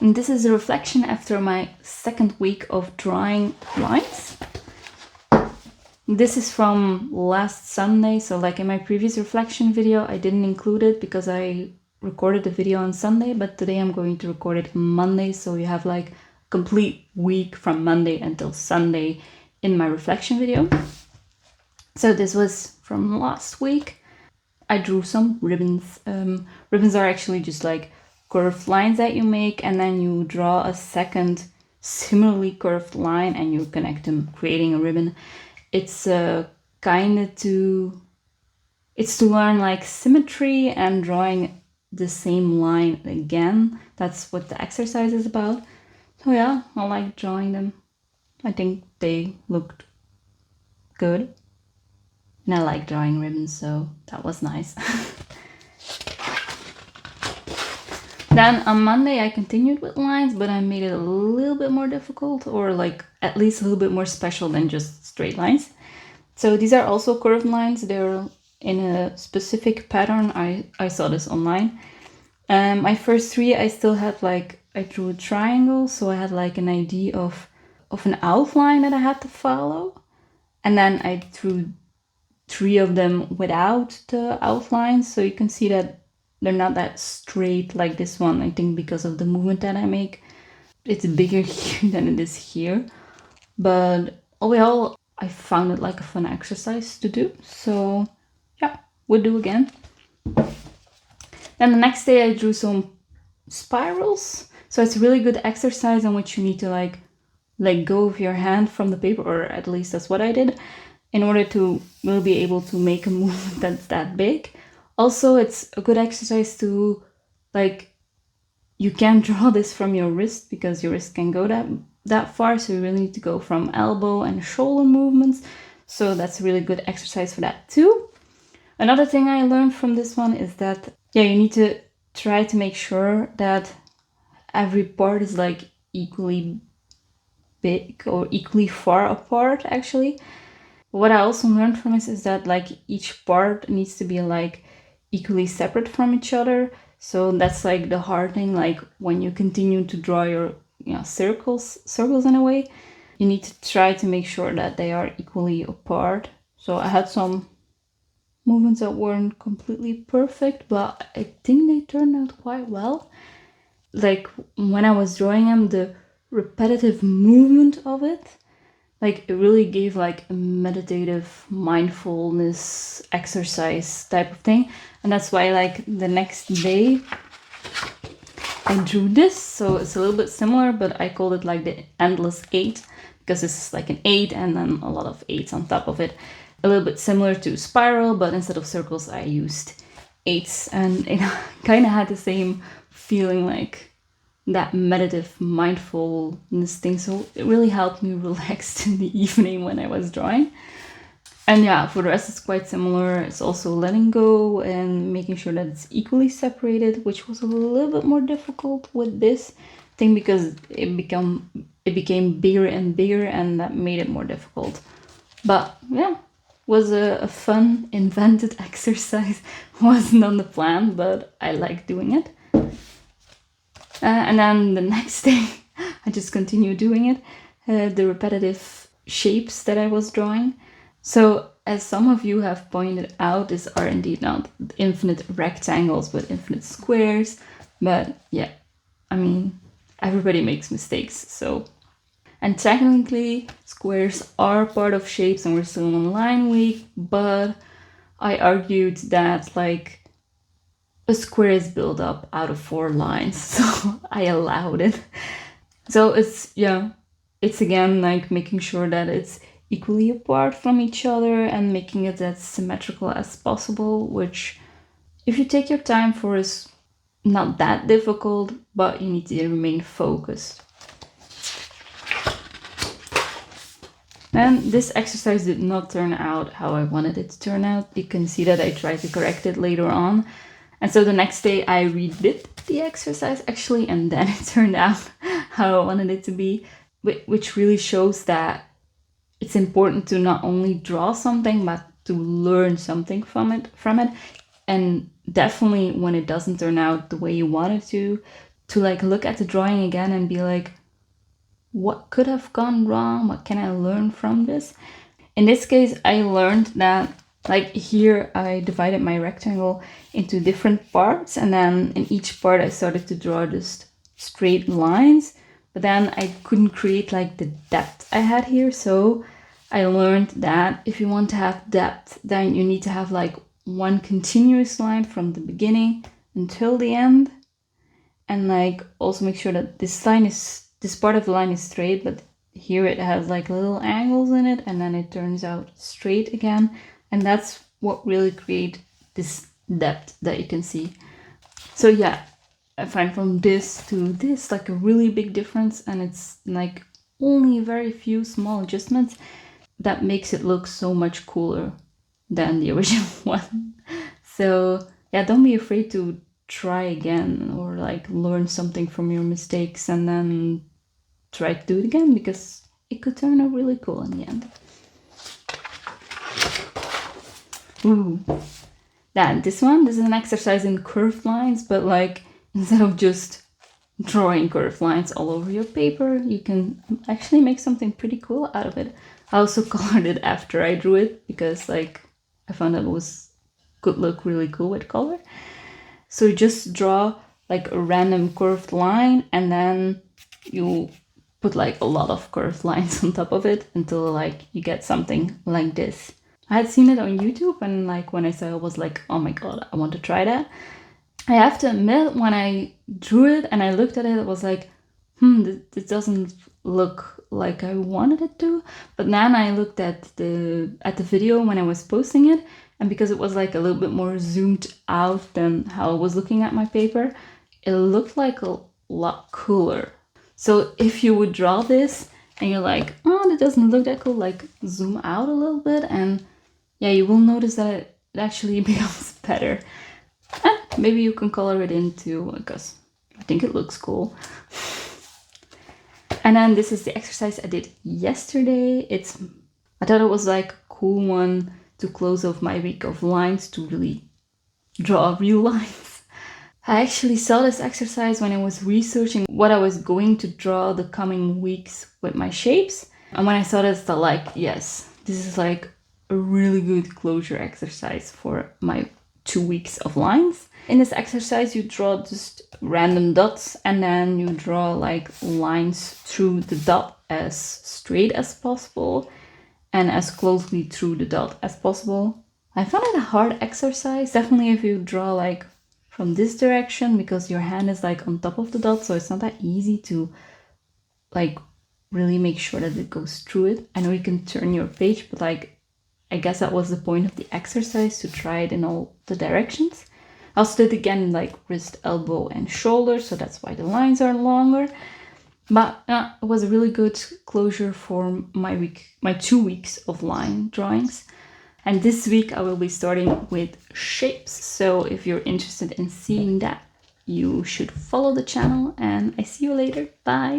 And this is a reflection after my second week of drawing lines. This is from last Sunday, so like in my previous reflection video, I didn't include it because I recorded the video on Sunday, but today I'm going to record it on Monday, so you have like a complete week from Monday until Sunday in my reflection video. So this was from last week. I drew some ribbons. Ribbons are actually just like curved lines that you make, and then you draw a second similarly curved line and you connect them, creating a ribbon. It's kind of to learn like symmetry and drawing the same line again. That's what the exercise is about. So yeah, I like drawing them. I think they looked good. And I like drawing ribbons, so that was nice. Then on Monday I continued with lines, but I made it a little bit more difficult, or like at least a little bit more special than just straight lines. So these are also curved lines. They're in a specific pattern. I saw this online. My first three I still had like, I drew a triangle, so I had like an idea of an outline that I had to follow. And then I drew 3 of them without the outline, so you can see that they're not that straight like this one. I think because of the movement that I make, it's bigger here than it is here. But all in all, I found it like a fun exercise to do. So yeah, we'll do again. Then the next day I drew some spirals. So it's a really good exercise in which you need to like let go of your hand from the paper, or at least that's what I did, in order to really be able to make a movement that's that big. Also, it's a good exercise to, like, you can't draw this from your wrist because your wrist can go that far, so you really need to go from elbow and shoulder movements. So that's a really good exercise for that too. Another thing I learned from this one is that, yeah, you need to try to make sure that every part is like equally big or equally far apart, actually. What I also learned from this is that like each part needs to be like equally separate from each other. So that's like the hard thing, like when you continue to draw your circles in a way, you need to try to make sure that they are equally apart. So I had some movements that weren't completely perfect, but I think they turned out quite well. Like when I was drawing them, the repetitive movement of it, like it really gave like a meditative mindfulness exercise type of thing. And that's why like the next day I drew this. So it's a little bit similar, but I called it like the endless 8, because this is like an 8 and then a lot of 8s on top of it. A little bit similar to spiral, but instead of circles I used 8s, and it kind of had the same feeling, like that meditative mindfulness thing. So it really helped me relax in the evening when I was drawing. And yeah, for the rest it's quite similar. It's also letting go and making sure that it's equally separated, which was a little bit more difficult with this thing because it became bigger and bigger, and that made it more difficult. But yeah, was a fun invented exercise. Wasn't on the plan, but I like doing it. And then the next day, I just continued doing it, the repetitive shapes that I was drawing. So, as some of you have pointed out, these are indeed not infinite rectangles, but infinite squares. But yeah, I mean, everybody makes mistakes, so. And technically, squares are part of shapes, and we're still on line week, but I argued that, like, a square is built up out of 4 lines, so I allowed it. So it's again like making sure that it's equally apart from each other and making it as symmetrical as possible, which if you take your time for is not that difficult, but you need to remain focused. And this exercise did not turn out how I wanted it to turn out. You can see that I tried to correct it later on. And so the next day I redid the exercise actually, and then it turned out how I wanted it to be, which really shows that it's important to not only draw something, but to learn something from it. And definitely when it doesn't turn out the way you want it to to like look at the drawing again and be like, what could have gone wrong? What can I learn from this? In this case, I learned that like here I divided my rectangle into different parts, and then in each part I started to draw just straight lines, but then I couldn't create like the depth I had here. So I learned that if you want to have depth, then you need to have like one continuous line from the beginning until the end, and like also make sure that this part of the line is straight, but here it has like little angles in it, and then it turns out straight again, and that's what really create this depth that you can see. So yeah, I find from this to this like a really big difference, and it's like only very few small adjustments that makes it look so much cooler than the original one. So yeah, don't be afraid to try again or like learn something from your mistakes and then try to do it again, because it could turn out really cool in the end. Ooh. Then this is an exercise in curved lines, but like instead of just drawing curved lines all over your paper, you can actually make something pretty cool out of it. I also colored it after I drew it because like I found that it could look really cool with color. So you just draw like a random curved line, and then you put like a lot of curved lines on top of it until like you get something like this. I had seen it on YouTube, and like when I saw it, I was like, oh my god, I want to try that. I have to admit, when I drew it and I looked at it, it was like, this doesn't look like I wanted it to. But then I looked at the video when I was posting it, and because it was like a little bit more zoomed out than how I was looking at my paper, it looked like a lot cooler. So if you would draw this and you're like, oh, that doesn't look that cool, like zoom out a little bit, and yeah, you will notice that it actually becomes better. And maybe you can color it in too, because I think it looks cool. And then this is the exercise I did yesterday. I thought it was like a cool one to close off my week of lines, to really draw real lines. I actually saw this exercise when I was researching what I was going to draw the coming weeks with my shapes. And when I saw this, I thought like, yes, this is like a really good closure exercise for my 2 weeks of lines. In this exercise, you draw just random dots, and then you draw like lines through the dot as straight as possible and as closely through the dot as possible. I found it a hard exercise, definitely if you draw like from this direction, because your hand is like on top of the dot, so it's not that easy to like really make sure that it goes through it. I know you can turn your page, but like I guess that was the point of the exercise, to try it in all the directions. I also did again like wrist, elbow, and shoulder, so that's why the lines are longer. But it was a really good closure for my 2 weeks of line drawings. And this week I will be starting with shapes. So if you're interested in seeing that, you should follow the channel, and I see you later. Bye!